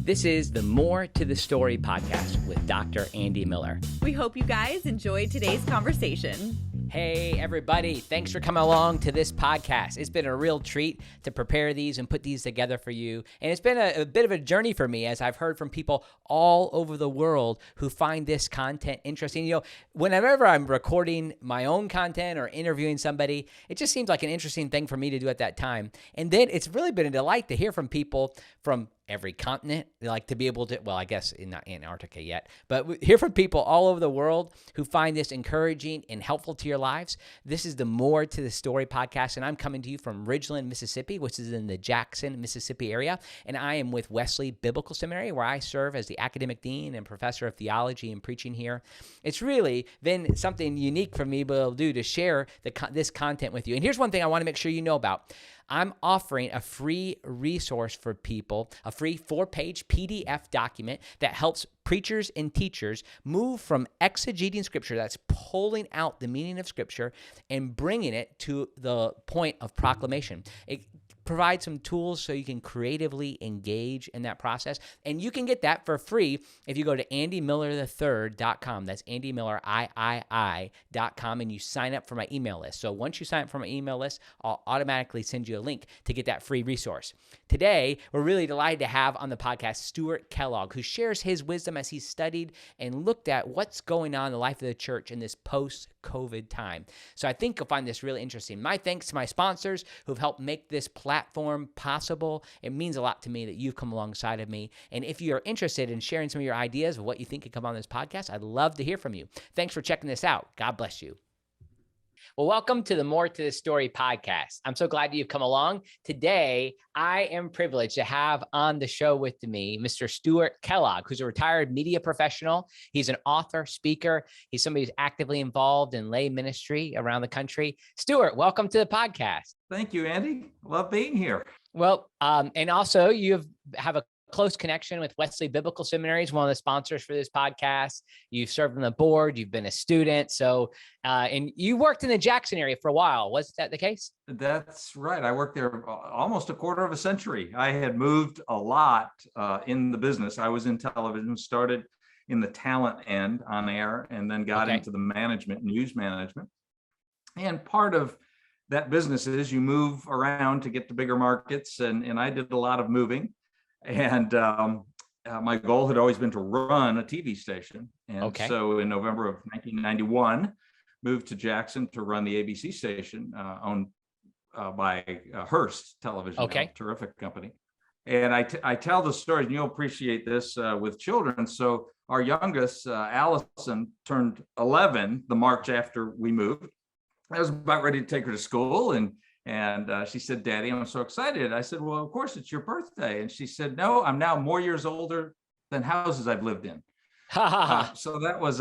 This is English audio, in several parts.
This is the More to the Story podcast with Dr. Andy Miller. We hope you guys enjoyed today's conversation. Hey, everybody. Thanks for coming along to this podcast. It's been a real treat to prepare these and put these together for you. And it's been a bit of a journey for me, as I've heard from people all over the world who find this content interesting. You know, whenever I'm recording my own content or interviewing somebody, it just seems like an interesting thing for me to do at that time. And then it's really been a delight to hear from people from every continent, like to be able to, well, I guess not Antarctica yet, but hear from people all over the world who find this encouraging and helpful to your lives. This is the More to the Story podcast, and I'm coming to you from Ridgeland, Mississippi, which is in the Jackson, Mississippi area, and I am with Wesley Biblical Seminary, where I serve as the academic dean and professor of theology and preaching here. It's really been something unique for me to be able to do to share this content with you. And here's one thing I want to make sure you know about. I'm offering a free resource for people, a free 4-page PDF document that helps preachers and teachers move from exegeting Scripture, that's pulling out the meaning of Scripture, and bringing it to the point of proclamation. It provide some tools so you can creatively engage in that process. And you can get that for free if you go to andymillerthird.com. That's andymillerIII.com, and you sign up for my email list. So once you sign up for my email list, I'll automatically send you a link to get that free resource. Today, we're really delighted to have on the podcast Stuart Kellogg, who shares his wisdom as he's studied and looked at what's going on in the life of the church in this post-COVID time. So I think you'll find this really interesting. My thanks to my sponsors who've helped make this platform possible. It means a lot to me that you've come alongside of me. And if you're interested in sharing some of your ideas of what you think could come on this podcast, I'd love to hear from you. Thanks for checking this out. God bless you. Well, welcome to the More to the Story podcast. I'm so glad you've come along. Today, I am privileged to have on the show with me Mr. Stuart Kellogg, who's a retired media professional. He's an author, speaker. He's somebody who's actively involved in lay ministry around the country. Stuart, welcome to the podcast. Thank you, Andy. Love being here. Well, and also you have a close connection with Wesley Biblical Seminary, one of the sponsors for this podcast. You've served on the board, you've been a student. So, and you worked in the Jackson area for a while. Was that the case? That's right. I worked there almost a quarter of a century. I had moved a lot in the business. I was in television, started in the talent end on air, and then got into the management, news management. And part of that business is you move around to get to bigger markets. And I did a lot of moving. And my goal had always been to run a TV station. And so in November of 1991, moved to Jackson to run the ABC station owned by Hearst Television, a terrific company. And I tell the stories, and you'll appreciate this with children. So our youngest, Allison, turned 11 the March after we moved. I was about ready to take her to school, and she said, "Daddy, I'm so excited." I said, "Well, of course, it's your birthday." And she said, "No, I'm now more years older than houses I've lived in." So that was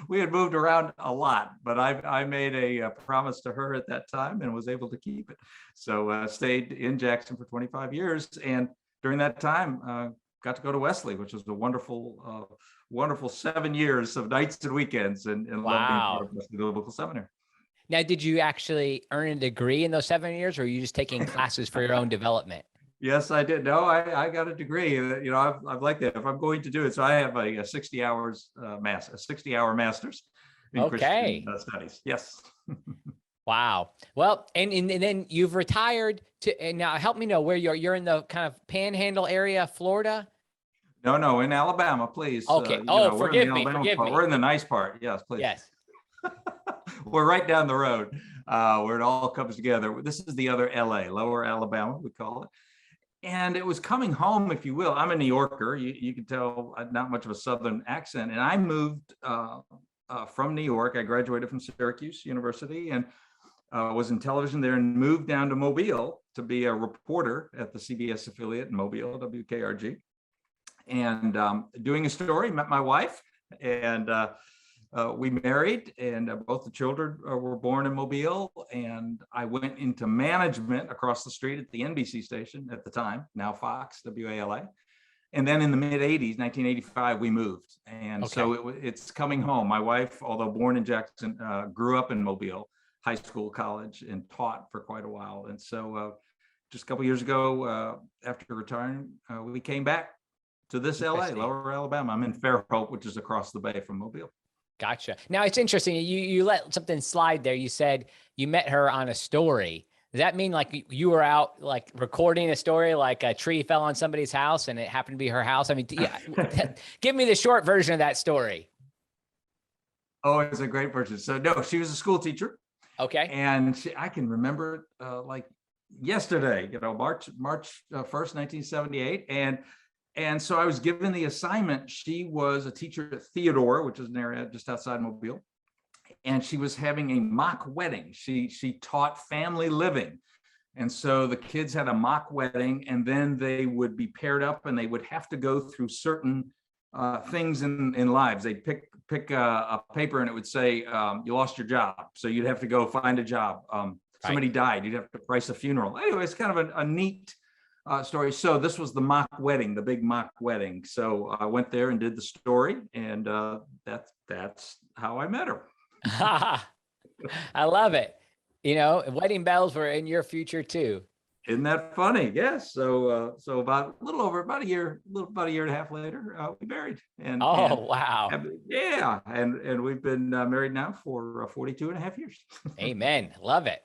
we had moved around a lot, but I made a promise to her at that time and was able to keep it. So stayed in Jackson for 25 years. And during that time, got to go to Wesley, which was a wonderful 7 years of nights and weekends, and loved being part of Wesley Biblical Seminary. Now, did you actually earn a degree in those 7 years, or are you just taking classes for your own development? Yes, I did. No, I got a degree. You know, I've liked that. If I'm going to do it, so I have a 60 hours a 60-hour master's in Christian studies. Yes. Wow. Well, and then you've retired and now help me know where you're in the kind of Panhandle area, Florida. No, in Alabama, please. Okay. Forgive me. We're in the nice part. Yes, please. Yes. We're right down the road where it all comes together. This is the other LA, Lower Alabama, we call it. And it was coming home, if you will. I'm a New Yorker. You can tell not much of a Southern accent. And I moved from New York. I graduated from Syracuse University and was in television there, and moved down to Mobile to be a reporter at the CBS affiliate in Mobile, WKRG. And doing a story, met my wife, and we married, and both the children were born in Mobile. And I went into management across the street at the NBC station at the time, now Fox, WALA. And then in the mid 80s, 1985, we moved. And so it's coming home. My wife, although born in Jackson, grew up in Mobile, high school, college, and taught for quite a while. And so just a couple of years ago, after retiring, we came back to this LA, Lower Alabama. I'm in Fairhope, which is across the bay from Mobile. Gotcha. Now it's interesting. You let something slide there. You said you met her on a story. Does that mean like you were out like recording a story, like a tree fell on somebody's house and it happened to be her house? I mean, yeah, give me the short version of that story. Oh, it's a great version. So no, she was a school teacher. Okay. And I can remember like yesterday, March 1st, 1978. And so I was given the assignment. She was a teacher at Theodore, which is an area just outside Mobile. And she was having a mock wedding. She taught family living. And so the kids had a mock wedding, and then they would be paired up and they would have to go through certain things in lives. They'd pick a paper and it would say, you lost your job. So you'd have to go find a job. Somebody died. You'd have to price a funeral. Anyway, it's kind of a neat story. So this was the mock wedding, the big mock wedding. So I went there and did the story, and that's how I met her. I love it. Wedding bells were in your future too. Isn't that funny? Yes. So about a year and a half later, we married. Wow. Yeah. And we've been married now for 42 and a half years. Amen. Love it.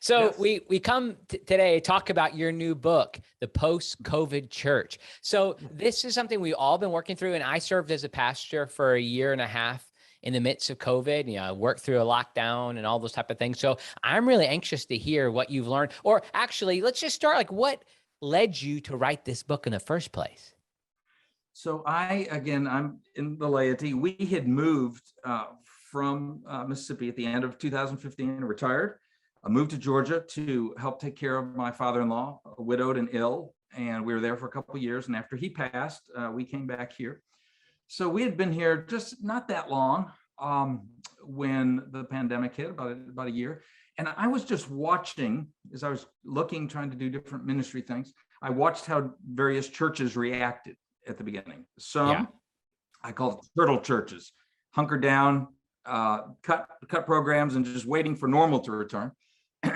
So yes. we come today to talk about your new book, The Post-COVID Church. So this is something we've all been working through, and I served as a pastor for a year and a half in the midst of COVID. I worked through a lockdown and all those type of things. So I'm really anxious to hear what you've learned, or actually let's just start, like, what led you to write this book in the first place? So I'm in the laity. We had moved from Mississippi at the end of 2015 and retired. I moved to Georgia to help take care of my father-in-law, widowed and ill. And we were there for a couple of years. And after he passed, we came back here. So we had been here just not that long when the pandemic hit, about a year. And I was just watching, as I was trying to do different ministry things, I watched how various churches reacted at the beginning. Some, I call it turtle churches, hunkered down, cut programs and just waiting for normal to return.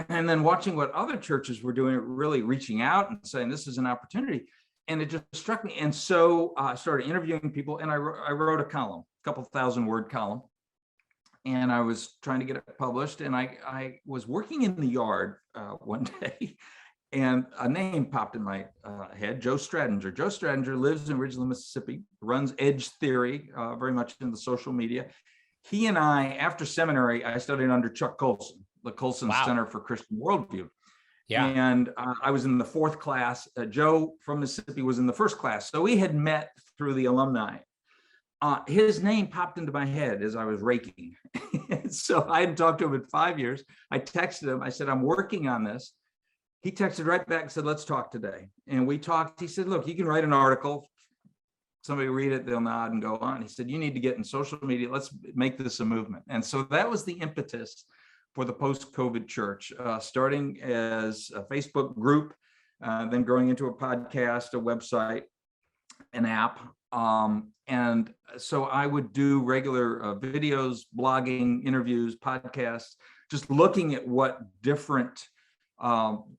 And then watching what other churches were doing, really reaching out and saying, this is an opportunity. And it just struck me. And so I started interviewing people, and I wrote a column, a couple 1,000-word column. And I was trying to get it published. And I was working in the yard one day, and a name popped in my head, Joe Stradinger. Joe Stradinger lives in Ridgeland, Mississippi, runs Edge Theory, very much in the social media. He and I, after seminary, I studied under Chuck Colson, the Colson Center for Christian Worldview. Yeah. And I was in the fourth class. Joe from Mississippi was in the first class. So we had met through the alumni. His name popped into my head as I was raking. So I hadn't talked to him in 5 years. I texted him. I said, I'm working on this. He texted right back and said, let's talk today. And we talked. He said, look, you can write an article. Somebody read it, they'll nod and go on. He said, you need to get in social media. Let's make this a movement. And so that was the impetus for the Post-COVID Church, starting as a Facebook group, then growing into a podcast, a website, an app. And so I would do regular videos, blogging, interviews, podcasts, just looking at what different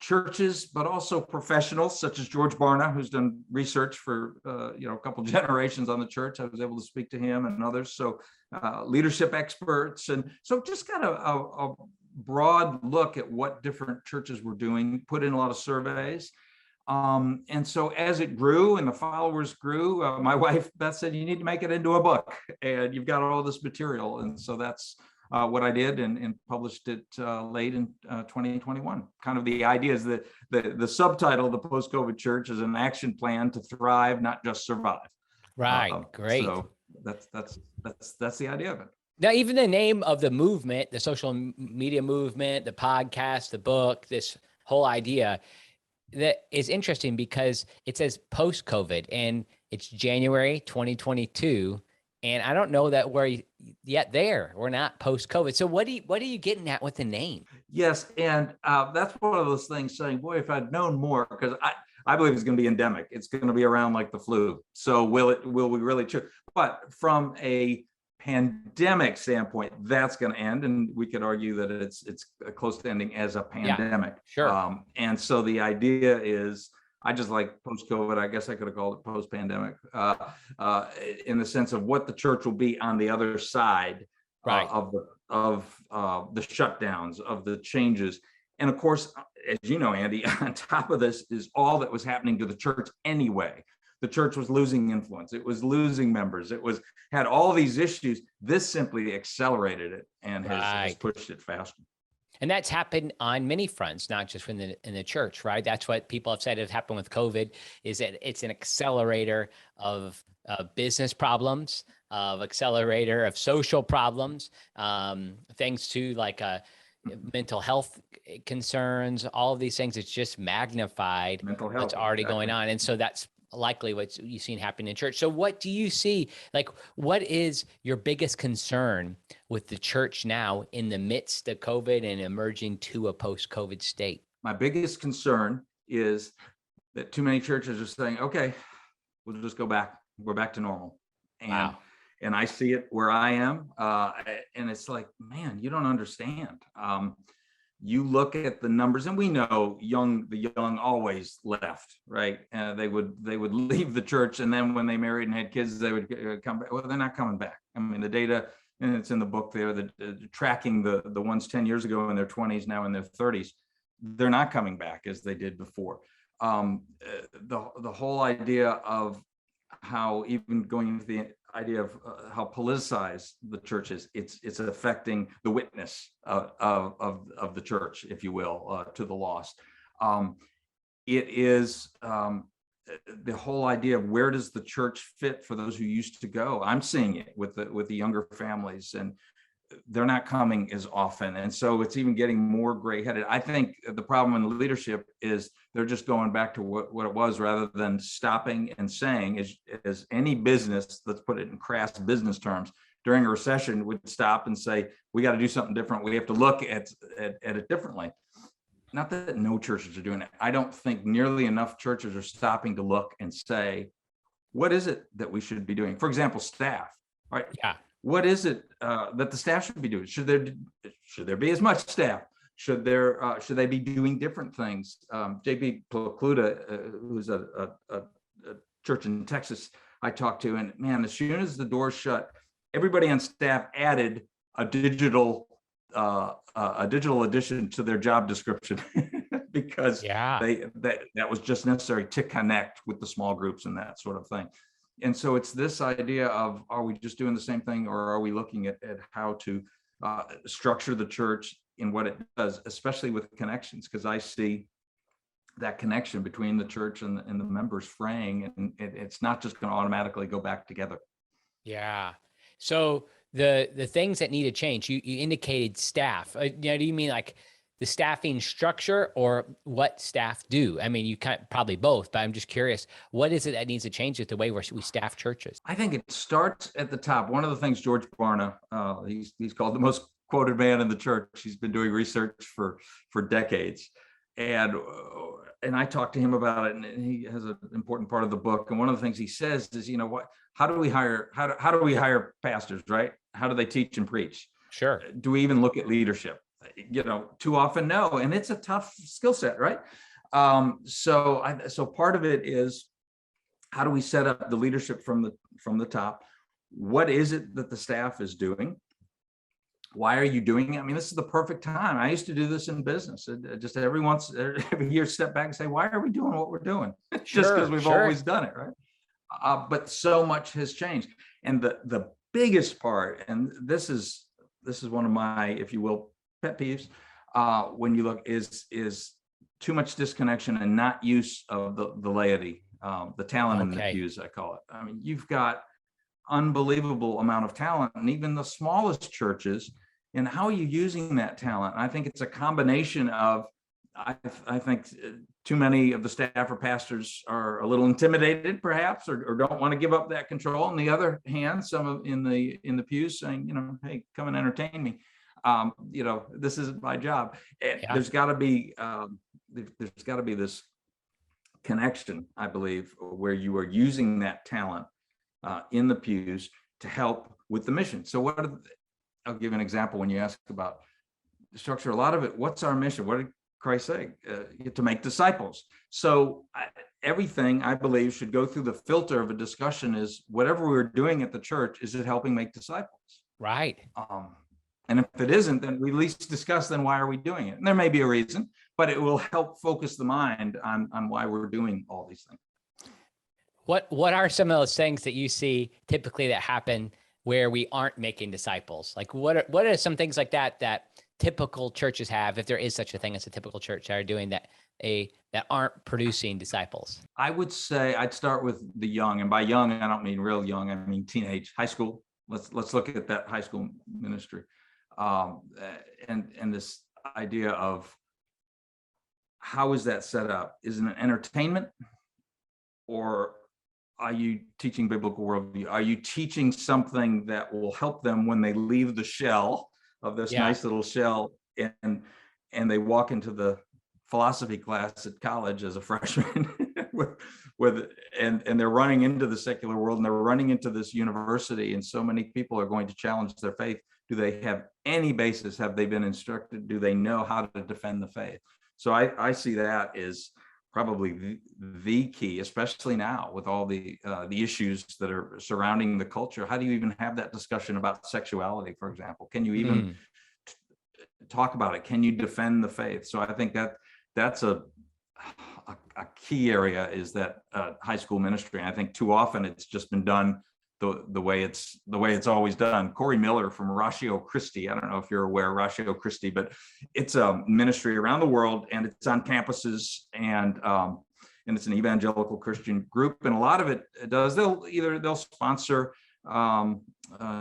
churches, but also professionals such as George Barna, who's done research for a couple generations on the church. I was able to speak to him and others. So leadership experts, and so just kind of a broad look at what different churches were doing. Put in a lot of surveys, and so as it grew and the followers grew, my wife Beth said, "You need to make it into a book, and you've got all this material." And so that's what I did, and published it late in 2021. Kind of the idea is that the subtitle, "The Post-COVID Church," is an action plan to thrive, not just survive. Right. Great. So that's the idea of it. Now, even the name of the movement, the social media movement, the podcast, the book, this whole idea, that is interesting because it says post-COVID, and it's January 2022. And I don't know that we're yet there. We're not post-COVID. So what are you getting at with the name? Yes. And that's one of those things saying, boy, if I'd known more, because I believe it's going to be endemic. It's going to be around like the flu. So will we really choose? But from a pandemic standpoint, that's going to end, and we could argue that it's close to ending as a pandemic. Sure. And so the idea is, I just like post-COVID. I guess I could have called it post-pandemic, in the sense of what the church will be on the other side Right. of the shutdowns, of the changes. And of course, as you know, Andy, on top of this is all that was happening to the church anyway. The church was losing influence. It was losing members. It had all these issues. This simply accelerated it and has pushed it faster. And that's happened on many fronts, not just in the church, right? That's what people have said has happened with COVID, is that it's an accelerator of business problems, of accelerator of social problems, things to like mental health concerns, all of these things. It's just magnified Mental health, what's already going on. And so that's likely what you've seen happen in church. So what do you see? Like, what is your biggest concern with the church now in the midst of COVID and emerging to a post-COVID state? My biggest concern is that too many churches are saying, okay, we'll just go back. We're back to normal. And I see it where I am. And it's like, man, you don't understand. You look at the numbers, and we know the young always left, right? They would leave the church, and then when they married and had kids, they would come back. Well, they're not coming back. I mean, the data, and it's in the book there, tracking the ones 10 years ago in their 20s, now in their 30s, they're not coming back as they did before. The whole idea of how, even going into the idea of how politicized the church is, it's affecting the witness of the church, if you will, to the lost. It is the whole idea of where does the church fit for those who used to go. I'm seeing it with the younger families, and they're not coming as often. And so it's even getting more gray-headed. I think the problem in the leadership is they're just going back to what it was, rather than stopping and saying, as any business, let's put it in crass business terms, during a recession would stop and say, we got to do something different. We have to look at it differently. Not that no churches are doing it. I don't think nearly enough churches are stopping to look and say, what is it that we should be doing? For example, staff, right? Yeah. What is it that the staff should be doing? Should there be as much staff? Should they be doing different things? JB Plokuta, who's a church in Texas I talked to, and man, as soon as the doors shut, everybody on staff added a digital addition to their job description because that was just necessary to connect with the small groups and that sort of thing. And so it's this idea of, are we just doing the same thing, or are we looking at how to structure the church in what it does, especially with connections? Because I see that connection between the church and the members fraying, and it's not just going to automatically go back together. Yeah. So the things that need to change, you indicated staff. Do you mean like the staffing structure, or what staff do? I mean, you probably both, but I'm just curious, what is it that needs to change with the way we staff churches? I think it starts at the top. One of the things George Barna, he's called the most quoted man in the church. He's been doing research for decades. And I talked to him about it, and he has an important part of the book. And one of the things he says is, how do we hire pastors, right? How do they teach and preach? Sure. Do we even look at leadership? Too often, no. And it's a tough skill set, right? So part of it is, how do we set up the leadership from the top? What is it that the staff is doing? Why are you doing it? I mean, this is the perfect time. I used to do this in business. Just every year, step back and say, why are we doing what we're doing? Just because we've always done it, right? But so much has changed. And the biggest part, and this is one of my, if you will, pet peeves, when you look, is too much disconnection and not use of the laity, the talent in the pews, I call it. I mean, you've got unbelievable amount of talent, and even the smallest churches. And how are you using that talent? And I think it's a combination of, I think too many of the staff or pastors are a little intimidated, perhaps, or don't want to give up that control. On the other hand, some in the pews saying, hey, come and entertain me. This isn't my job. There's got to be this connection, I believe, where you are using that talent in the pews to help with the mission. So I'll give an example when you ask about the structure. A lot of it, what's our mission? What did Christ say? To make disciples. So everything, I believe, should go through the filter of a discussion is whatever we're doing at the church, is it helping make disciples? Right. And if it isn't, then we at least discuss then why are we doing it? And there may be a reason, but it will help focus the mind on why we're doing all these things. What are some of those things that you see typically that happen where we aren't making disciples? Like what are some things like that typical churches have, if there is such a thing as a typical church, that are doing that aren't producing disciples? I would say I'd start with the young, and by young I don't mean real young, I mean teenage, high school. Let's look at that high school ministry, and this idea of how is that set up? Is it an entertainment, or are you teaching biblical worldview? Are you teaching something that will help them when they leave the shell of this nice little shell and they walk into the philosophy class at college as a freshman and they're running into the secular world, and they're running into this university, and so many people are going to challenge their faith. Do they have any basis? Have they been instructed? Do they know how to defend the faith? So I see that as probably the key, especially now with all the issues that are surrounding the culture. How do you even have that discussion about sexuality, for example? Can you even talk about it? Can you defend the faith? So I think that's a key area, is that high school ministry. And I think too often it's just been done the way it's always done. Corey Miller from Ratio Christi, I don't know if you're aware of Ratio Christi, but it's a ministry around the world, and it's on campuses, and it's an evangelical Christian group. And a lot of it does, they'll sponsor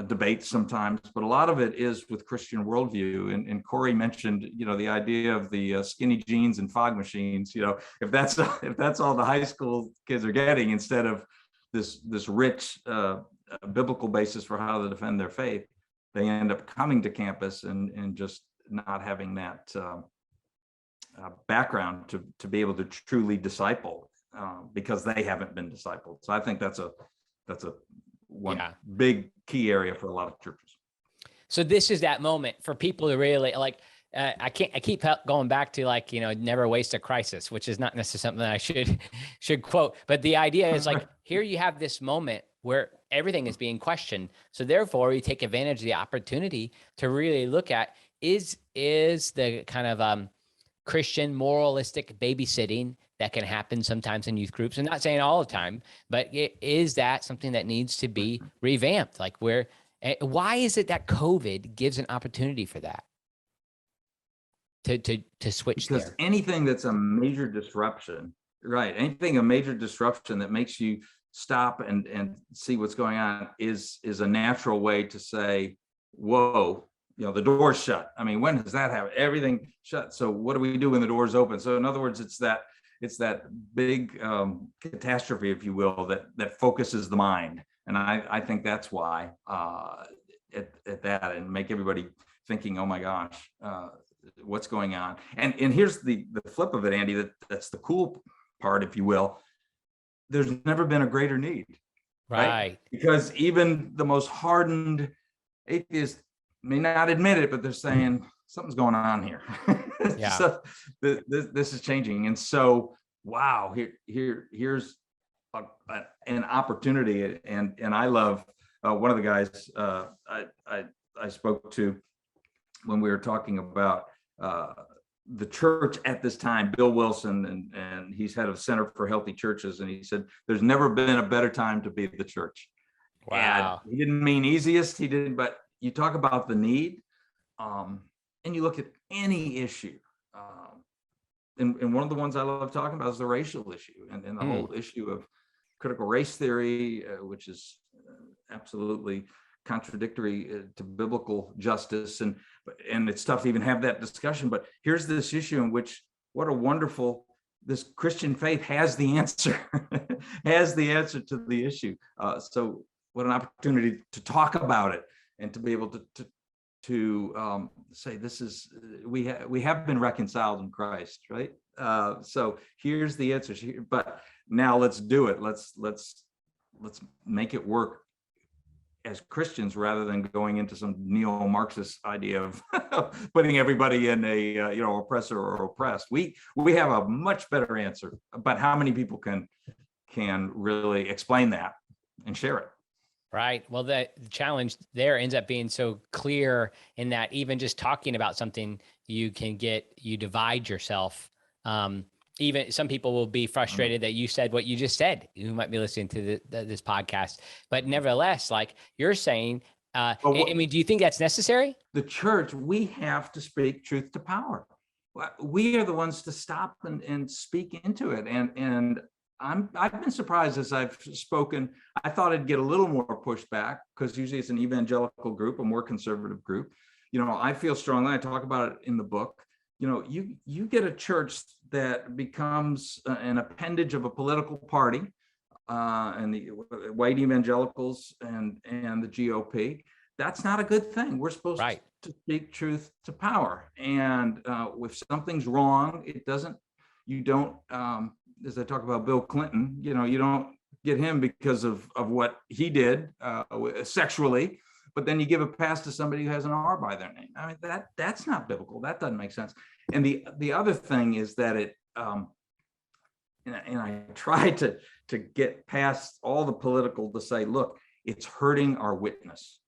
debates sometimes, but a lot of it is with Christian worldview. And Corey mentioned, the idea of the skinny jeans and fog machines. If that's all the high school kids are getting, instead of this rich biblical basis for how to defend their faith, they end up coming to campus and just not having that background to be able to truly disciple, because they haven't been discipled. So I think that's a one big key area for a lot of churches. So this is that moment for people to really I keep going back to never waste a crisis, which is not necessarily something that I should quote, but the idea is here you have this moment where everything is being questioned. So therefore you take advantage of the opportunity to really look at, is the kind of Christian moralistic babysitting that can happen sometimes in youth groups, and not saying all the time, but is that something that needs to be revamped? Why is it that COVID gives an opportunity for that? To switch, because there. Anything that's a major disruption, right? Anything a major disruption that makes you stop and see what's going on is a natural way to say, whoa, the door's shut. I mean, when does that happen? Everything shut. So what do we do when the door's open? So in other words, it's that big catastrophe, if you will, that focuses the mind. And I think that's why at that, and make everybody thinking, oh my gosh, what's going on? And here's the flip of it, Andy, that's the cool part, if you will. There's never been a greater need, right? Because even the most hardened atheists may not admit it, but they're saying something's going on here. So this is changing. And so, wow, here's an opportunity. And I love one of the guys I spoke to when we were talking about the church at this time, Bill Wilson, and he's head of Center for Healthy Churches. And he said, there's never been a better time to be the church. Wow. And he didn't mean easiest, he didn't, but you talk about the need, and you look at any issue. And one of the ones I love talking about is the racial issue, and the whole issue of critical race theory, which is absolutely contradictory to biblical justice, and it's tough to even have that discussion. But here's this issue in which, what a wonderful, this Christian faith has the answer, has the answer to the issue. So what an opportunity to talk about it and to be able to say, this is, we have been reconciled in Christ, right? So here's the answer. But now let's do it. Let's make it work as Christians, rather than going into some neo-Marxist idea of putting everybody in a oppressor or oppressed. We have a much better answer, but how many people can really explain that and share it? Right. Well, the challenge there ends up being so clear in that even just talking about something, you divide yourself. Even some people will be frustrated that you said what you just said, who might be listening to this podcast, but nevertheless, like you're saying, I mean, do you think that's necessary? The church, we have to speak truth to power. We are the ones to stop and speak into it. And I've been surprised as I've spoken. I thought I'd get a little more pushback because usually it's an evangelical group, a more conservative group. I feel strongly, I talk about it in the book. You get a church that becomes an appendage of a political party, and the white evangelicals and the GOP. That's not a good thing. We're supposed to speak truth to power. And if something's wrong, you don't, as I talk about Bill Clinton, you don't get him because of what he did sexually, but then you give a pass to somebody who has an R by their name. I mean, that's not biblical. That doesn't make sense. And the other thing is that it, and I try to get past all the political to say, look, it's hurting our witness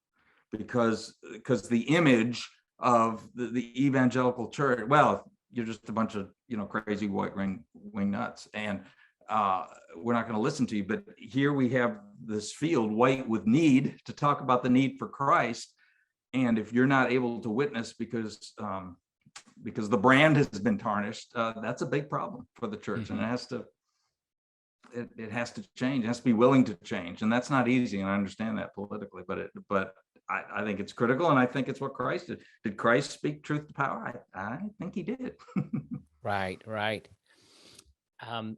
because the image of the evangelical church, well, you're just a bunch of crazy white wing nuts, and we're not going to listen to you. But here we have this field white with need to talk about the need for Christ, and if you're not able to witness because the brand has been tarnished, that's a big problem for the church. And it has to change. It has to be willing to change, and that's not easy. And I understand that politically, but I think it's critical, and I think it's what Christ did. Did Christ speak truth to power? I think he did. Right.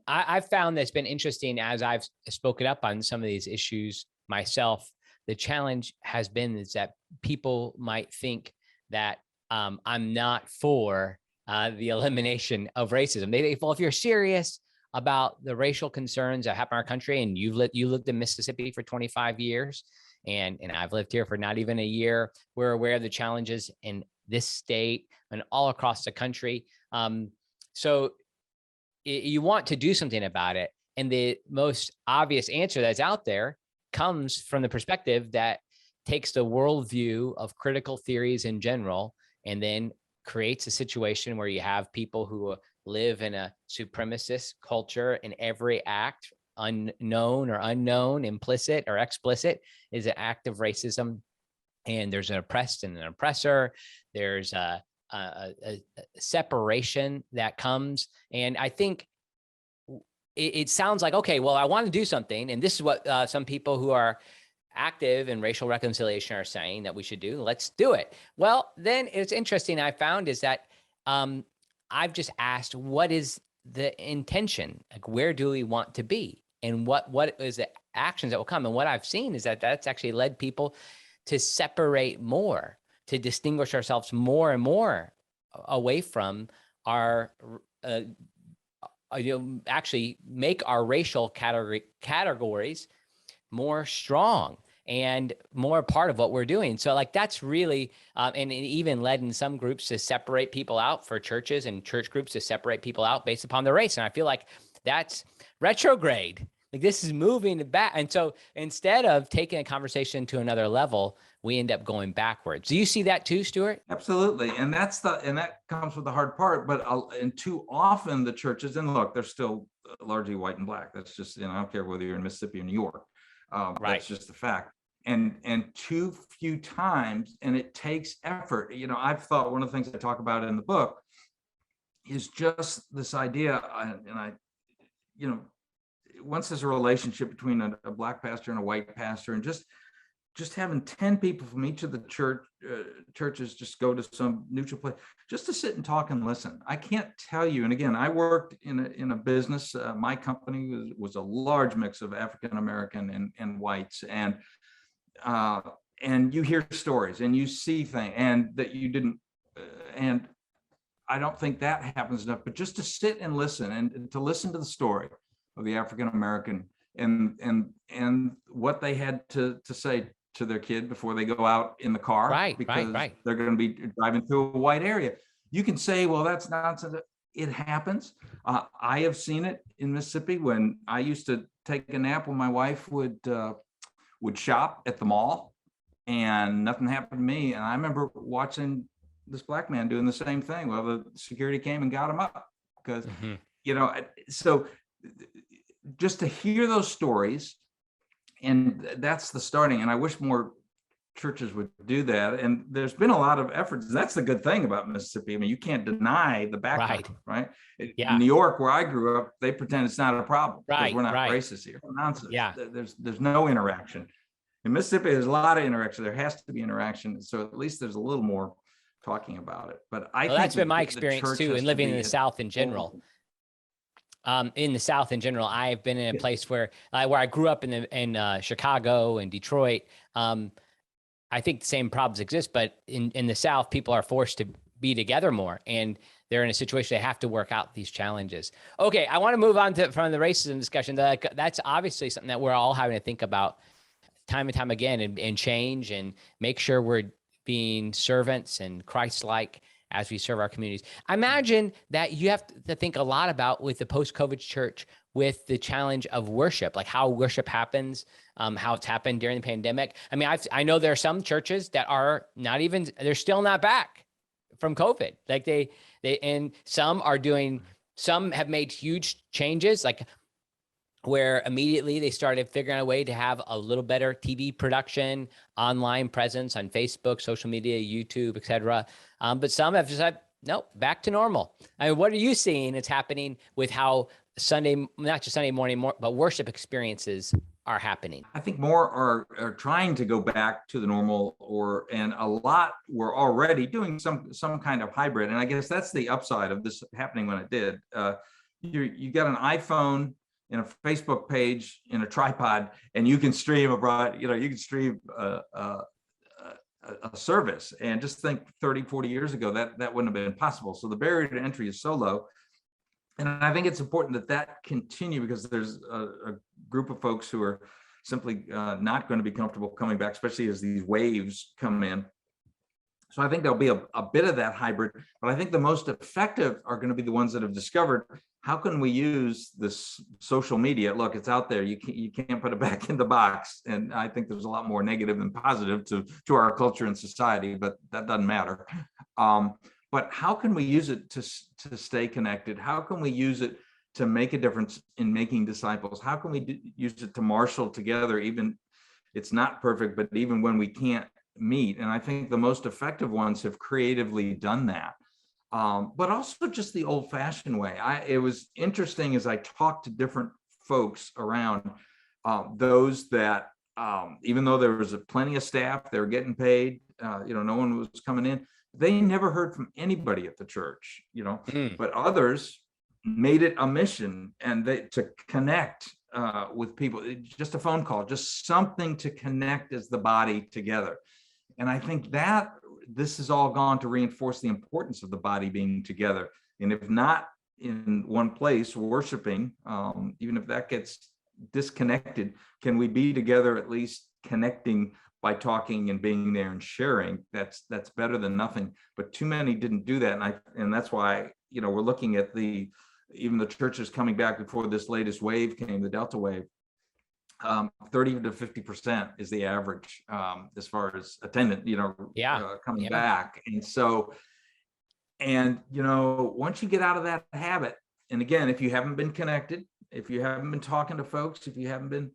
I've found that's been interesting as I've spoken up on some of these issues myself. The challenge has been is that people might think that I'm not for the elimination of racism. They well, if you're serious about the racial concerns that happen in our country, and you lived in Mississippi for 25 years, and I've lived here for not even a year, we're aware of the challenges in this state and all across the country. So you want to do something about it. And the most obvious answer that's out there comes from the perspective that takes the worldview of critical theories in general, and then creates a situation where you have people who live in a supremacist culture, and every act, unknown or unknown, implicit or explicit, is an act of racism. And there's an oppressed and an oppressor. There's a separation that comes. And I think it sounds like, okay, well, I want to do something. And this is what some people who are active in racial reconciliation are saying that we should do. Let's do it. Well, then it's interesting. I found is that I've just asked, what is the intention? Like, where do we want to be? And what is the actions that will come? And what I've seen is that that's actually led people to separate more, to distinguish ourselves more and more away from our, actually make our racial categories more strong and more part of what we're doing. So like, that's really, and it even led in some groups to separate people out, for churches and church groups to separate people out based upon their race. And I feel like that's retrograde. Like, this is moving back. And so instead of taking a conversation to another level, we end up going backwards. Do you see that too, Stuart? Absolutely. And that comes with the hard part, and too often the churches, and look, they're still largely white and black. That's just, I don't care whether you're in Mississippi or New York. Right. That's just the fact. And too few times, and it takes effort. I've thought one of the things I talk about in the book is just this idea, once there's a relationship between a black pastor and a white pastor, and just having 10 people from each of the churches just go to some neutral place, just to sit and talk and listen. I can't tell you. And again, I worked in a business. My company was a large mix of African American and whites, and you hear stories and you see things, and that you didn't. And I don't think that happens enough. But just to sit and listen, and to listen to the story of the African American and what they had to say to their kid before they go out in the car, because they're going to be driving through a white area. You can say, well, that's nonsense. It happens. I have seen it in Mississippi when I used to take a nap when my wife would shop at the mall, and nothing happened to me. And I remember watching this black man doing the same thing. Well, the security came and got him up because, so just to hear those stories, and that's the starting. And I wish more churches would do that. And there's been a lot of efforts. That's the good thing about Mississippi. I mean, you can't deny the background, right? In New York, where I grew up, they pretend it's not a problem because we're not racist here. Nonsense. There's no interaction. In Mississippi, there's a lot of interaction. There has to be interaction. So at least there's a little more talking about it. But I think that's been my experience too, in living in the South in general. In the South in general, I've been in a place where I grew up in Chicago and Detroit. I think the same problems exist, but in the South, people are forced to be together more, and they're in a situation they have to work out these challenges. Okay, I want to move on from the racism discussion. That's obviously something that we're all having to think about time and time again, and change and make sure we're being servants and Christ-like as we serve our communities. I imagine that you have to think a lot about, with the post-COVID church, with the challenge of worship, like how worship happens, how it's happened during the pandemic. I mean, I know there are some churches that are they're still not back from COVID. Like and some have made huge changes, like where immediately they started figuring out a way to have a little better TV production, online presence on Facebook, social media, YouTube, et cetera. But some have just said, no, back to normal. I mean, what are you seeing that's happening with how not just Sunday morning, but worship experiences are happening? I think more are trying to go back to the normal, and a lot were already doing some kind of hybrid. And I guess that's the upside of this happening when it did. You got an iPhone and a Facebook page in a tripod, and you can stream abroad. You can stream a service. And just think 30, 40 years ago, that wouldn't have been possible. So the barrier to entry is so low. And I think it's important that continue, because there's a group of folks who are simply not going to be comfortable coming back, especially as these waves come in. So I think there'll be a bit of that hybrid, but I think the most effective are going to be the ones that have discovered, how can we use this social media? Look, it's out there. You can't put it back in the box. And I think there's a lot more negative than positive to our culture and society, but that doesn't matter. But how can we use it to stay connected? How can we use it to make a difference in making disciples? How can we use it to marshal together? Even it's not perfect, but even when we can't meet. And I think the most effective ones have creatively done that. But also just the old-fashioned way. It was interesting as I talked to different folks around, those that, even though there was plenty of staff, they were getting paid, no one was coming in. They never heard from anybody at the church, but others made it a mission to connect with people, just a phone call, just something to connect as the body together. And I think that this has all gone to reinforce the importance of the body being together. And if not in one place worshiping, even if that gets disconnected, can we be together at least connecting by talking and being there and sharing? That's better than nothing. But too many didn't do that. And that's why, we're looking at even the churches coming back before this latest wave came, the Delta wave. 30 to 50% is the average as far as attendance, coming back. And so, once you get out of that habit, and again, if you haven't been connected, if you haven't been talking to folks, if you haven't been,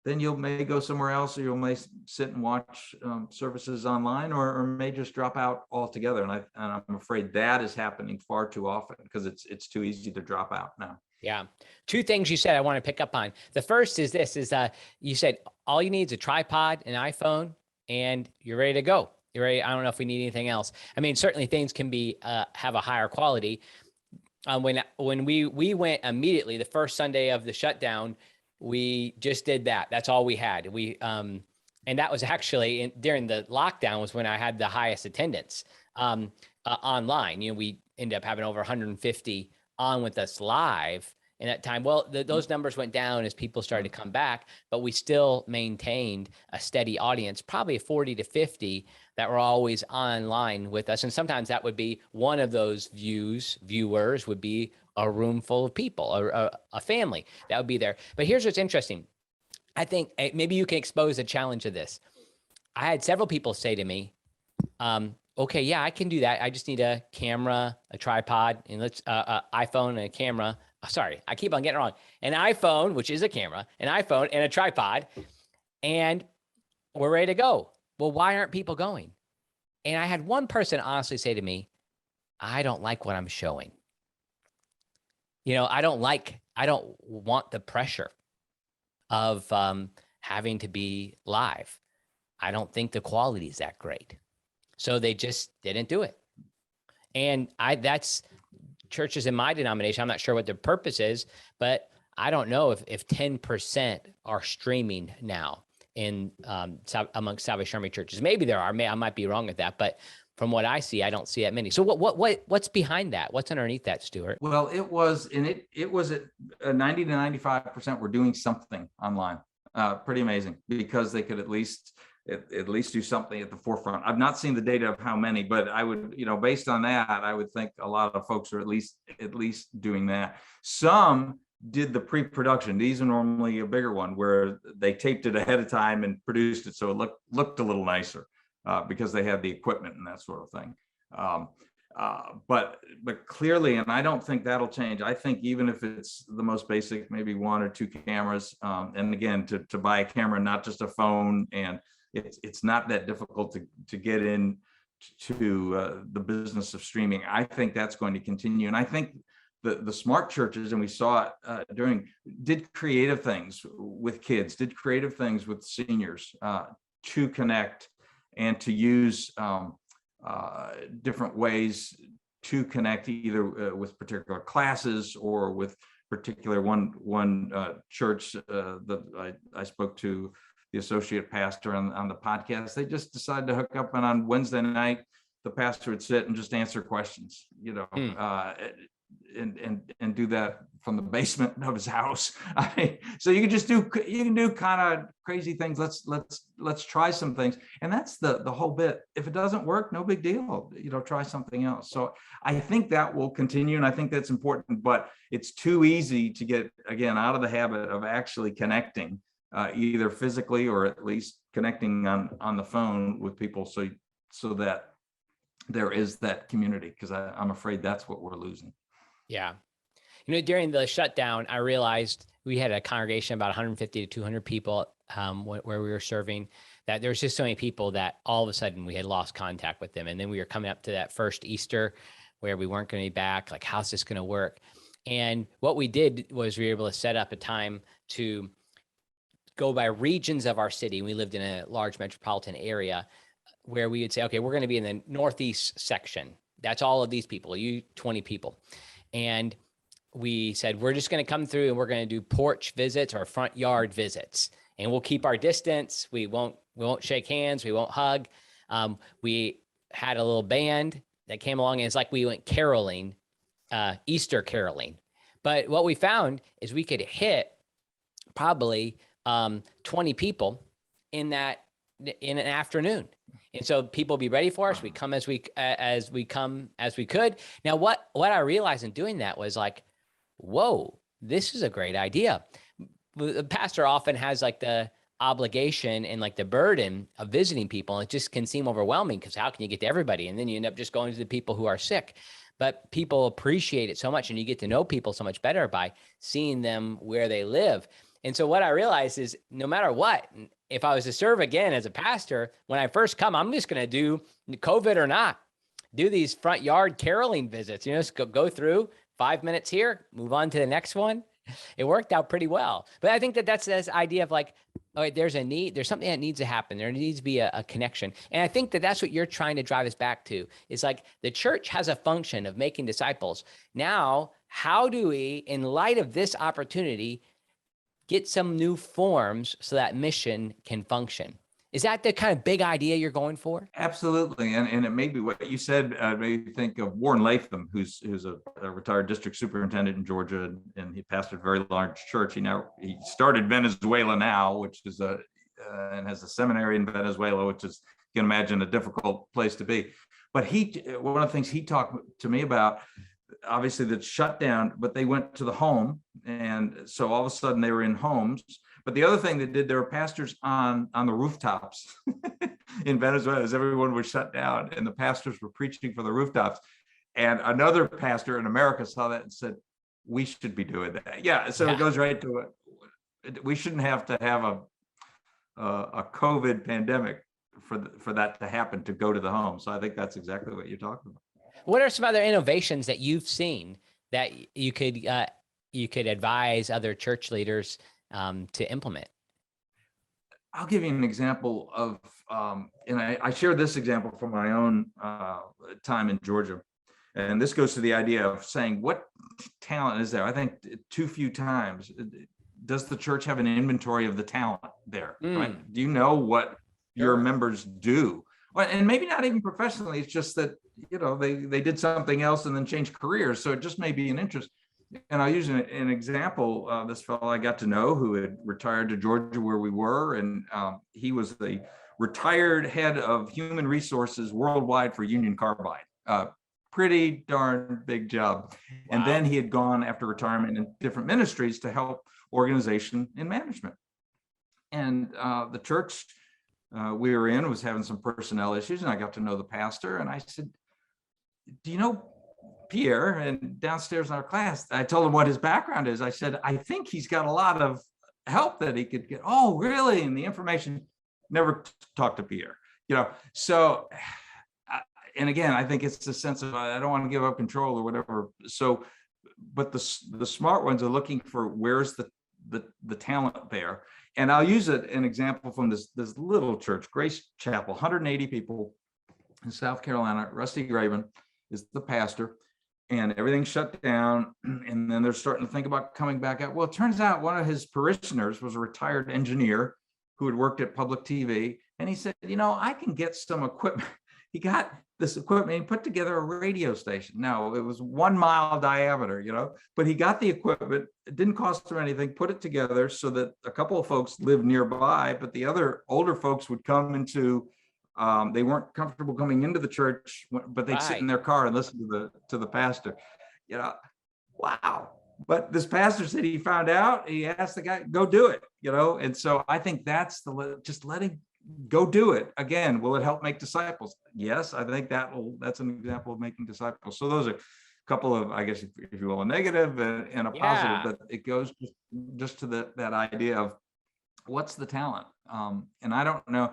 then you may go somewhere else, or you may sit and watch services online, or may just drop out altogether. And I'm afraid that is happening far too often, because it's too easy to drop out now. Yeah. Two things you said I want to pick up on. The first is you said all you need is a tripod, an iPhone, and you're ready to go. You're ready. I don't know if we need anything else. I mean, certainly things can be have a higher quality. When we went immediately, the first Sunday of the shutdown, we just did that. That's all we had. And that was actually during the lockdown was when I had the highest attendance online. We ended up having over 150 on with us live in that time? Well, those numbers went down as people started to come back, but we still maintained a steady audience, probably 40 to 50 that were always online with us. And sometimes that would be one of those viewers would be a room full of people, or a family that would be there. But here's what's interesting. I think maybe you can expose the challenge of this. I had several people say to me, okay, yeah, I can do that. I just need a camera, a tripod, and iPhone and a camera. Sorry, I keep on getting it wrong. An iPhone, which is a camera, an iPhone and a tripod, and we're ready to go. Well, why aren't people going? And I had one person honestly say to me, I don't like what I'm showing. I don't want the pressure of having to be live. I don't think the quality is that great. So they just didn't do it. And that's churches in my denomination. I'm not sure what their purpose is, but I don't know if 10% are streaming now in amongst Salvation Army churches. Maybe there are. I might be wrong with that, but from what I see, I don't see that many. So what's behind that? What's underneath that, Stuart? Well, it was at 90 to 95% were doing something online. Pretty amazing, because they could at least do something at the forefront. I've not seen the data of how many, but I would, based on that, I would think a lot of folks are at least doing that. Some did the pre-production. These are normally a bigger one where they taped it ahead of time and produced it so it looked a little nicer because they had the equipment and that sort of thing. But clearly, and I don't think that'll change. I think even if it's the most basic, maybe one or two cameras, and again, to buy a camera, not just a phone, and it's not that difficult to get in to the business of streaming. I think that's going to continue. And I think the smart churches, and we saw it did creative things with kids, did creative things with seniors to connect and to use different ways to connect, either with particular classes or with particular one church that I spoke to the associate pastor on the podcast. They just decided to hook up, and on Wednesday night, the pastor would sit and just answer questions, and do that from the basement of his house. So you can do kind of crazy things. Let's try some things. And that's the whole bit. If it doesn't work, no big deal, try something else. So I think that will continue. And I think that's important, but it's too easy to get, again, out of the habit of actually connecting, either physically or at least connecting on the phone with people. So that there is that community, because I'm afraid that's what we're losing. Yeah. During the shutdown, I realized we had a congregation of about 150 to 200 people where we were serving, that there was just so many people that all of a sudden we had lost contact with them. And then we were coming up to that first Easter where we weren't going to be back. Like, how's this going to work? And what we did was we were able to set up a time to go by regions of our city. We lived in a large metropolitan area where we would say, okay, we're going to be in the Northeast section. That's all of these people, 20 people. And we said, we're just going to come through and we're going to do porch visits or front yard visits, and we'll keep our distance. We won't shake hands. We won't hug. We had a little band that came along, and it's like we went caroling, Easter caroling. But what we found is we could hit probably 20 people in an afternoon. And so people be ready for us. We come as we could. Now, what I realized in doing that was like, whoa, this is a great idea. The pastor often has like the obligation and like the burden of visiting people. And it just can seem overwhelming, because how can you get to everybody? And then you end up just going to the people who are sick. But people appreciate it so much, and you get to know people so much better by seeing them where they live. And so what I realized is, no matter what, if I was to serve again as a pastor, when I first come, I'm just going to do, COVID or not, do these front yard caroling visits. Just go through 5 minutes here, move on to the next one. It worked out pretty well. But I think that's this idea of like, all right, there's a need, there's something that needs to happen. There needs to be a connection. And I think that's what you're trying to drive us back to, is like the church has a function of making disciples. Now, how do we, in light of this opportunity, get some new forms so that mission can function? Is that the kind of big idea you're going for? Absolutely. And it may be what you said, made me think of Warren Latham, who's a retired district superintendent in Georgia, and he pastored a very large church. He started Venezuela Now, which is and has a seminary in Venezuela, which is, you can imagine, a difficult place to be. But one of the things he talked to me about, obviously that shut down, but they went to the home. And so all of a sudden they were in homes. But the other thing they did, there were pastors on the rooftops in Venezuela as everyone was shut down, and the pastors were preaching from the rooftops. And another pastor in America saw that and said, we should be doing that. Yeah. So it goes right to it. We shouldn't have to have a COVID pandemic for that to happen, to go to the home. So I think that's exactly what you're talking about. What are some other innovations that you've seen that you could advise other church leaders to implement? I'll give you an example of, and I shared this example from my own time in Georgia. And this goes to the idea of saying, what talent is there? I think too few times does the church have an inventory of the talent there, right? Do you know what your members do? Well, and maybe not even professionally, it's just that, they did something else and then changed careers. So it just may be an interest. And I'll use an example. This fellow I got to know who had retired to Georgia where we were, and he was the retired head of human resources worldwide for Union Carbide. Pretty darn big job. Wow. And then he had gone after retirement in different ministries to help organization and management. And the church we were in was having some personnel issues, and I got to know the pastor, and I said, do you know Pierre? And downstairs in our class, I told him what his background is. I said, I think he's got a lot of help that he could get. Oh, really? And the information, never talked to Pierre, so, and again, I think it's the sense of, I don't want to give up control or whatever. So, but the smart ones are looking for, where's the talent there. And I'll use an example from this little church, Grace Chapel, 180 people in South Carolina. Rusty Graven is the pastor, and everything's shut down. And then they're starting to think about coming back out. Well, it turns out one of his parishioners was a retired engineer who had worked at public TV. And he said, I can get some equipment. He got this equipment and put together a radio station. Now, it was 1 mile diameter, but he got the equipment. It didn't cost him anything, put it together so that a couple of folks lived nearby, but the other older folks would come into, they weren't comfortable coming into the church, but they'd sit in their car and listen to the pastor. Wow. But this pastor said he found out, he asked the guy, go do it, and so I think that's just letting go do it. Again, will it help make disciples? Yes, I think that's an example of making disciples. So those are a couple of, I guess, if you will, a negative and a positive, but it goes just to that idea of what's the talent. And I don't know,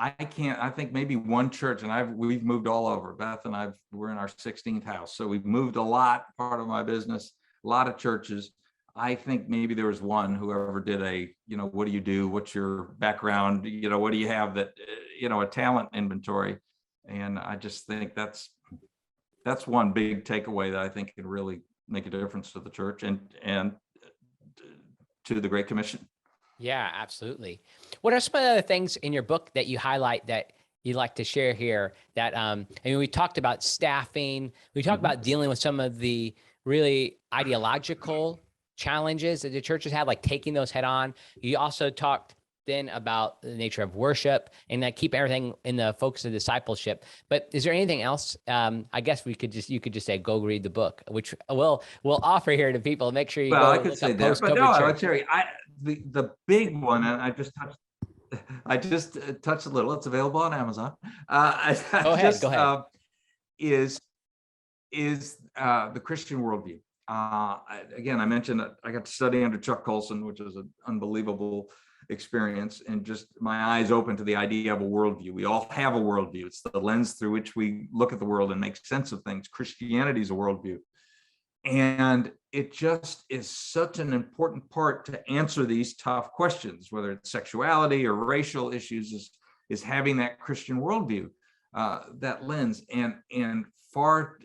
I think maybe one church, and we've moved all over. Beth and we're in our 16th house. So we've moved a lot, part of my business, a lot of churches. I think maybe there was one who ever did what do you do? What's your background? What do you have that, a talent inventory. And I just think that's one big takeaway that I think can really make a difference to the church and to the Great Commission. Yeah, absolutely. What are some of the other things in your book that you highlight that you'd like to share here that, we talked about staffing, we talked about dealing with some of the really ideological challenges that the churches have, like taking those head on. You also talked then about the nature of worship and that keep everything in the focus of discipleship. But is there anything else? I guess you could just say, go read the book, which we'll offer here to people. Make sure you go. I could say that, but no, I would say the big one, and I just touched a little. It's available on Amazon. Go ahead. Is the Christian Worldview. Again, I mentioned that I got to study under Chuck Colson, which is an unbelievable experience, and just my eyes open to the idea of a worldview. We all have a worldview. It's the lens through which we look at the world and make sense of things. Christianity is a worldview. And it just is such an important part to answer these tough questions, whether it's sexuality or racial issues, is having that Christian worldview, that lens. And far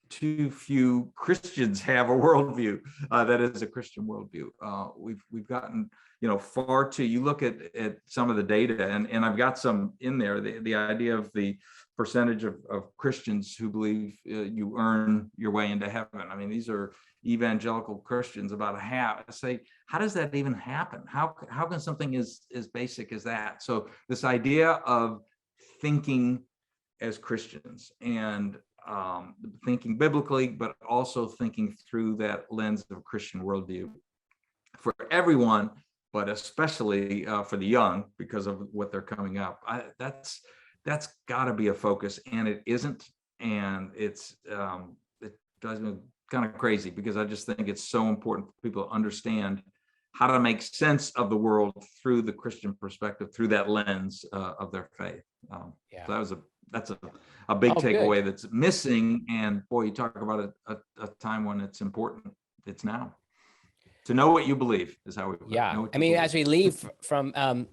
too few Christians have a worldview that is a Christian worldview. We've gotten far too, you look at some of the data, and I've got some in there, the idea of the percentage of Christians who believe you earn your way into heaven. I mean, these are evangelical Christians, about a half. I say, how does that even happen? How can something as basic as that? So this idea of thinking as Christians and thinking biblically, but also thinking through that lens of Christian worldview for everyone, but especially for the young, because of what they're coming up. That's got to be a focus, and it isn't, and it drives me kind of crazy, because I just think it's so important for people to understand how to make sense of the world through the Christian perspective, through that lens of their faith. So that's a big takeaway that's missing. And boy, you talk about a time when it's important. It's now. To know what you believe is how we put it. I mean, as we leave from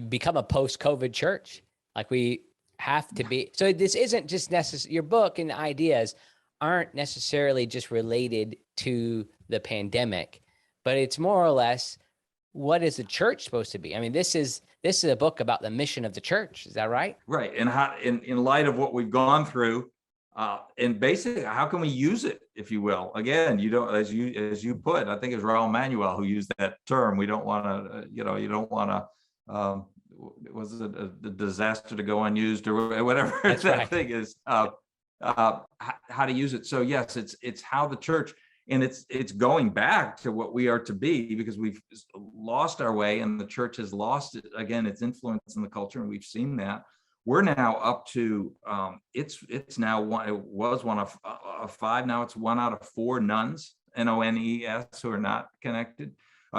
become a post-COVID church, like we have to be. So this isn't just necessary. Your book and ideas aren't necessarily just related to the pandemic, but it's more or less, what is the church supposed to be? I mean, this is a book about the mission of the church. Is that right? Right. And how, in light of what we've gone through, and basically, how can we use it, if you will? Again, you don't, as you put, I think it was Raul Manuel who used that term. We don't want to, you don't want to, was it a disaster to go unused, or whatever that thing is, how to use it. So yes, it's how the church, and it's going back to what we are to be, because we've lost our way, and the church has lost it, again, its influence in the culture, and we've seen that. We're now up to it's now one. It was one of five. Now it's 1 out of 4 nuns, NONES, who are not connected.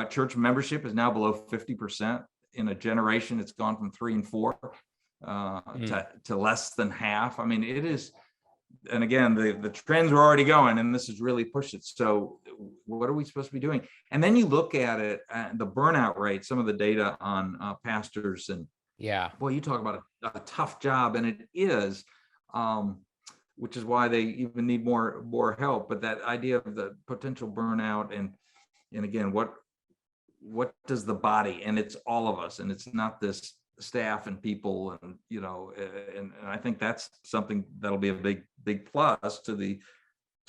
Church membership is now below 50%. In a generation, it's gone from 3 and 4 to less than half. I mean, it is. And again, the trends are already going, and this has really pushed it. So what are we supposed to be doing? And then you look at it, the burnout rate, some of the data on pastors, and boy, you talk about a tough job, and it is, which is why they even need more help. But that idea of the potential burnout, and again, what does the body, and it's all of us, and it's not this staff and people, and and I think that's something that'll be a big plus to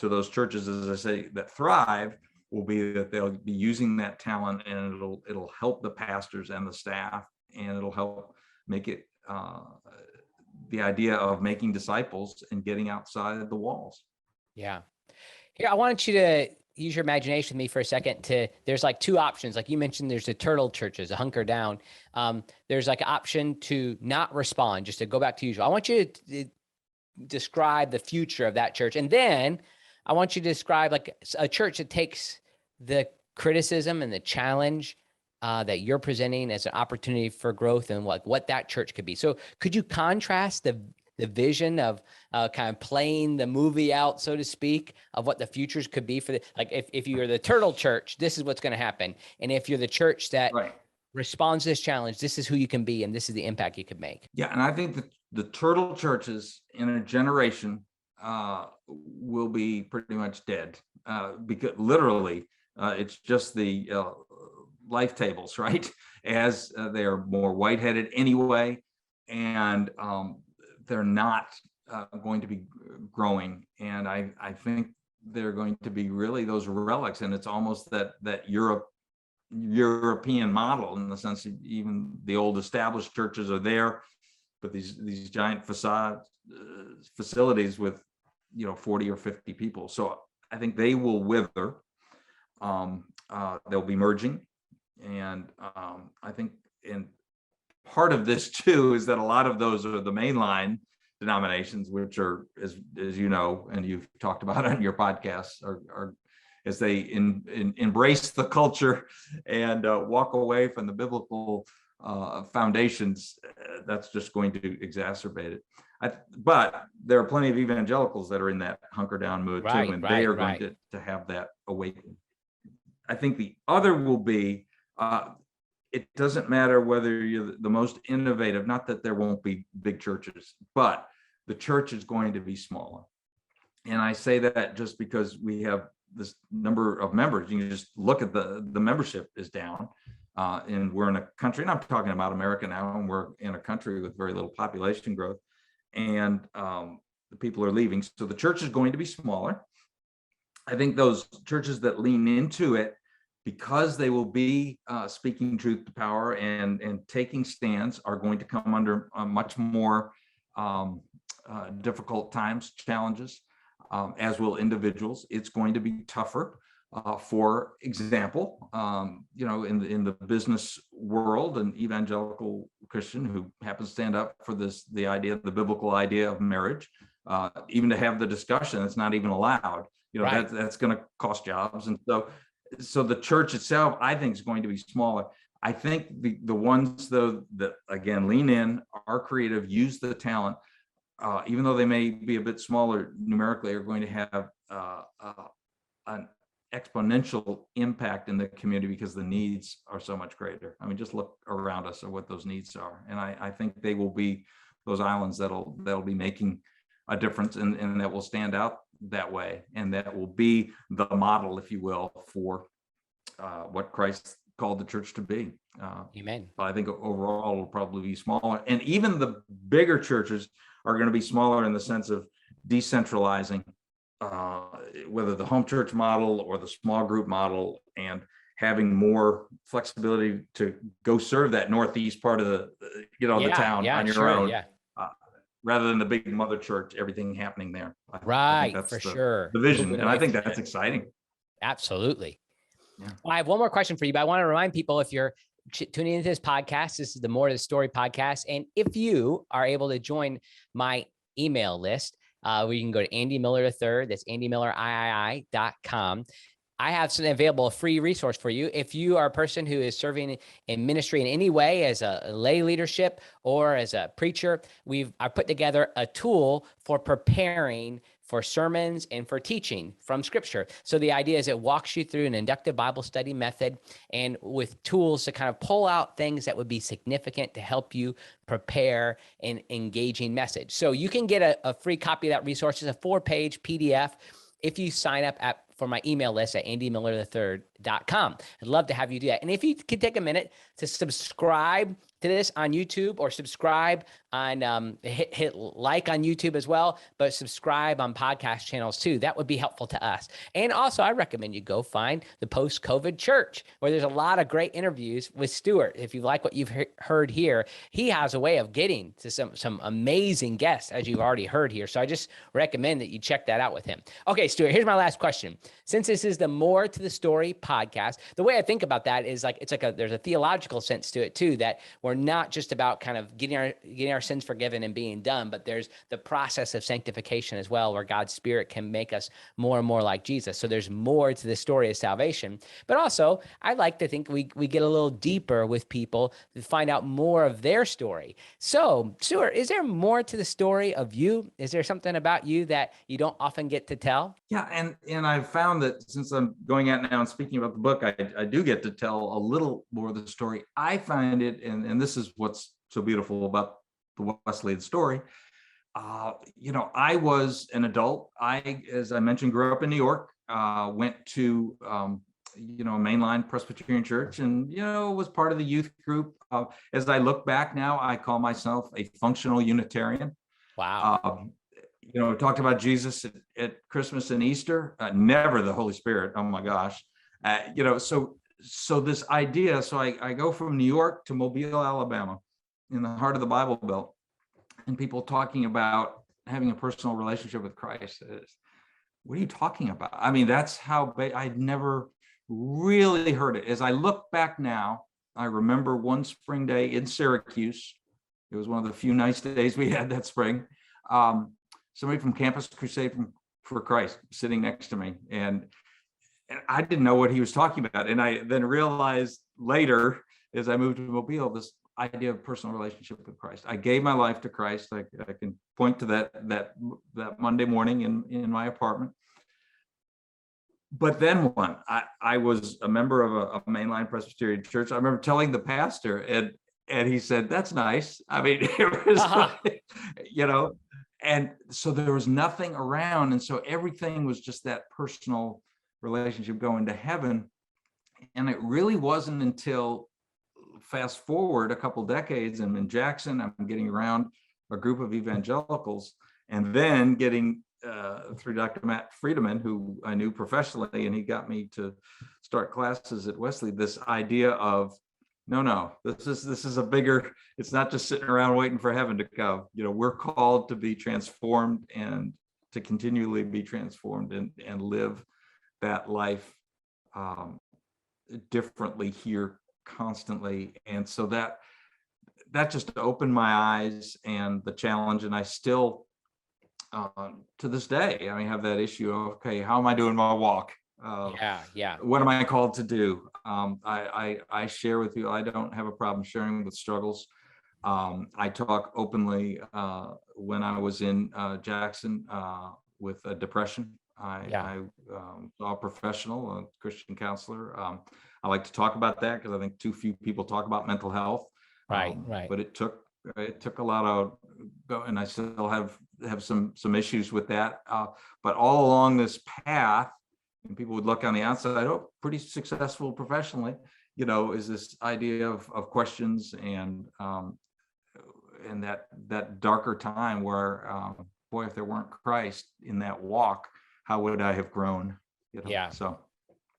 those churches, as I say, that thrive, will be that they'll be using that talent, and it'll help the pastors and the staff, and it'll help make it the idea of making disciples and getting outside the walls. Yeah. Here, I want you to use your imagination with me for a second. There's like 2 options. Like you mentioned, there's the turtle churches, a hunker down. There's like an option to not respond, just to go back to usual. I want you to describe the future of that church. And then I want you to describe like a church that takes the criticism and the challenge that you're presenting as an opportunity for growth, and what that church could be. So could you contrast the vision of kind of playing the movie out, so to speak, of what the futures could be for like if you're the turtle church, this is what's going to happen. And if you're the church that responds to this challenge, this is who you can be, and this is the impact you could make. Yeah. And I think that the turtle churches in a generation will be pretty much dead, because literally it's just the life tables, right? As they are more white-headed anyway, and they're not going to be growing. And I think they're going to be really those relics. And it's almost that European model, in the sense that even the old established churches are there, but these giant facilities with 40 or 50 people. So I think they will wither. They'll be merging. And I think in part of this too is that a lot of those are the mainline denominations, which are, as you know, and you've talked about on your podcasts, are as they embrace the culture and walk away from the biblical foundations, that's just going to exacerbate it. But there are plenty of evangelicals that are in that hunker down mood too, and they are going to have that awakening. I think the other will be, it doesn't matter whether you're the most innovative, not that there won't be big churches, but the church is going to be smaller. And I say that just because we have this number of members. You can just look at the membership is down. And we're in a country, and I'm talking about America now, and we're in a country with very little population growth, and the people are leaving. So the church is going to be smaller. I think those churches that lean into it, because they will be speaking truth to power and taking stands, are going to come under much more difficult times, challenges, as will individuals. It's going to be tougher. For example, in the business world, an evangelical Christian who happens to stand up for the biblical idea of marriage, even to have the discussion, it's not even allowed. Right. That's going to cost jobs, and so the church itself, I think, is going to be smaller. I think the ones, though, that again lean in, are creative, use the talent, even though they may be a bit smaller numerically, are going to have an exponential impact in the community because the needs are so much greater. I mean, just look around us at what those needs are, and I think they will be those islands that'll be making a difference, and that will stand out that way, and that will be the model, if you will, for what Christ called the church to be. Amen. But I think overall it'll probably be smaller, and even the bigger churches are going to be smaller in the sense of decentralizing, whether the home church model or the small group model, and having more flexibility to go serve that northeast part of the town on your own. Yeah. Rather than the big mother church, everything happening there. Right, I think that's for sure. the vision, and I think that's exciting. Absolutely. Yeah. Well, I have one more question for you, but I want to remind people, if you're tuning into this podcast, this is the More to the Story podcast. And if you are able to join my email list, where you can go to Andy Miller III, that's andymillerii.com. I have some available, a free resource for you. If you are a person who is serving in ministry in any way, as a lay leadership or as a preacher, I put together a tool for preparing for sermons and for teaching from Scripture. So the idea is it walks you through an inductive Bible study method, and with tools to kind of pull out things that would be significant to help you prepare an engaging message. So you can get a free copy of that resource. It's a 4-page PDF if you sign up for my email list at andymiller3rd.com. I'd love to have you do that. And if you could take a minute to subscribe to this on YouTube, or subscribe on, hit like on YouTube as well, but subscribe on podcast channels too. That would be helpful to us. And also, I recommend you go find the Post-COVID Church, where there's a lot of great interviews with Stuart. If you like what you've heard here, he has a way of getting to some amazing guests, as you've already heard here. So I just recommend that you check that out with him. Okay, Stuart, here's my last question. Since this is the More to the Story podcast, the way I think about that is there's a theological sense to it too, that we're not just about kind of getting our sins forgiven and being done, but there's the process of sanctification as well, where God's Spirit can make us more and more like Jesus. So there's more to the story of salvation. But also, I like to think we get a little deeper with people to find out more of their story. So, Stuart, is there more to the story of you? Is there something about you that you don't often get to tell? Yeah, and I've found that since I'm going out now and speaking about the book, I do get to tell a little more of the story. I find it, and this is what's so beautiful about the Wesleyan story. I was an adult. As I mentioned, grew up in New York, went to a mainline Presbyterian church, and was part of the youth group. As I look back now, I call myself a functional Unitarian. Wow. Talked about Jesus at Christmas and Easter, never the Holy Spirit. Oh my gosh. So this idea, so I go from New York to Mobile, Alabama, in the heart of the Bible Belt, and people talking about having a personal relationship with Christ. What are you talking about? I mean, that's how I'd never really heard it. As I look back now, I remember one spring day in Syracuse. It was one of the few nice days we had that spring. Somebody from Campus Crusade for Christ sitting next to me, and I didn't know what he was talking about. And I then realized later, as I moved to Mobile, this idea of personal relationship with Christ. I gave my life to Christ. I can point to that Monday morning in my apartment. But then I was a member of a mainline Presbyterian church. I remember telling the pastor, and he said, "That's nice." I mean, it was like, and so there was nothing around. And so everything was just that personal relationship going to heaven. And it really wasn't until fast forward a couple decades, I'm in Jackson, I'm getting around a group of evangelicals, and then getting through Dr. Matt Friedemann, who I knew professionally, and he got me to start classes at Wesley, this idea of, no, this is a bigger, it's not just sitting around waiting for heaven to come. We're called to be transformed and to continually be transformed and live that life differently here constantly. And so that just opened my eyes and the challenge. And I still, to this day, I have that issue of, okay, how am I doing my walk? What am I called to do? I share with you, I don't have a problem sharing with struggles. I talk openly when I was in Jackson with depression. I saw a professional, a Christian counselor. I like to talk about that because I think too few people talk about mental health. Right. But it took a lot of, and I still have some issues with that. But all along this path, and people would look on the outside, oh, pretty successful professionally, is this idea of questions and that darker time where, boy, if there weren't Christ in that walk, how would I have grown? So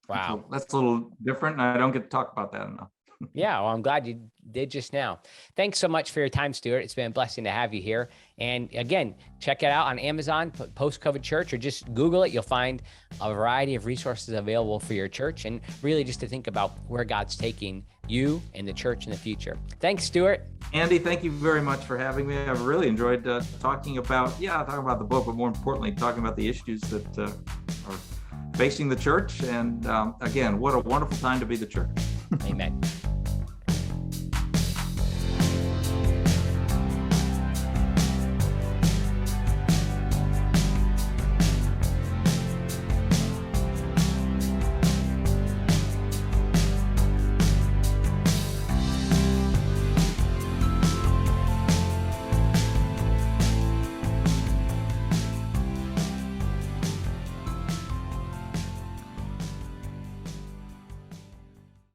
wow, so that's a little different, and I don't get to talk about that enough. Yeah, well, I'm glad you did just now. Thanks so much for your time, Stuart. It's been a blessing to have you here. And again, check it out on Amazon, Post-COVID Church, or just Google it. You'll find a variety of resources available for your church, and really just to think about where God's taking you and the church in the future. Thanks, Stuart. Andy, thank you very much for having me. I've really enjoyed talking about the book, but more importantly, talking about the issues that are facing the church. And again, what a wonderful time to be the church. Amen.